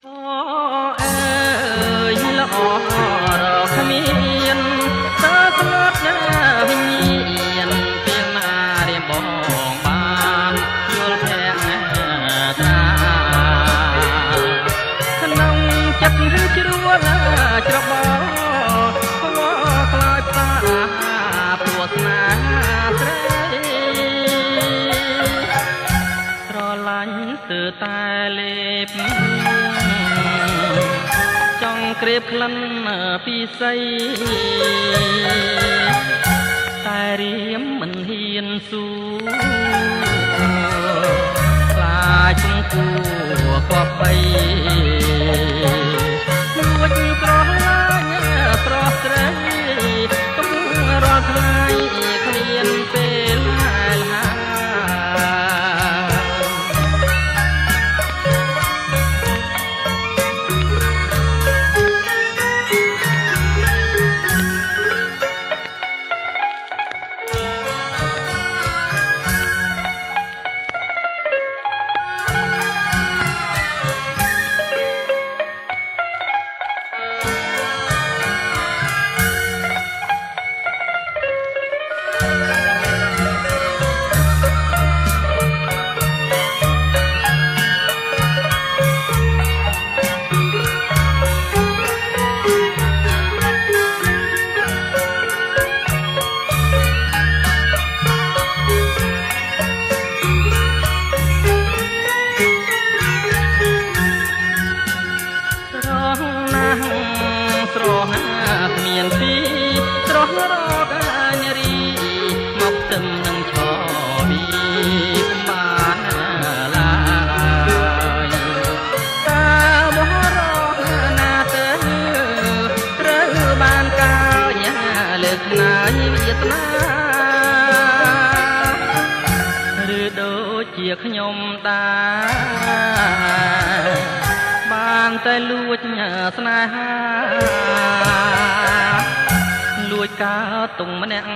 អើយល្អរកគ្មានតើស្លត់ណាវិញ្ញាណពីងណារៀមបងបានយល់ភ័ក្រត្រាក្នុងចិត្តជ្រួលច្របល់ខ្វល់ខ្លាចផ្សាព្រោះស្នេហាស្រីស្រឡាញ់ស្ទើរតែលេបចង់ក្រេបក្លិនពីស័យតែរៀមមិនហ៊ានស៊ូខ្លាចជំគួគប្បីលួចក្រឡាញស្រស់ស្រីកំរាល់ថ្ងៃគ្មានពេលហាលហាស្រស់គ្មានពីស្រស់រកនារីមកទឹមនឹងឆវីបានឡើយតើបរោះណាទៅត្រូវបានកាយលើកណាយវាសនាឬដូចជាខ្ញុំដែរបានតែលួចស្នេហាលួចកាទុំម្នាក់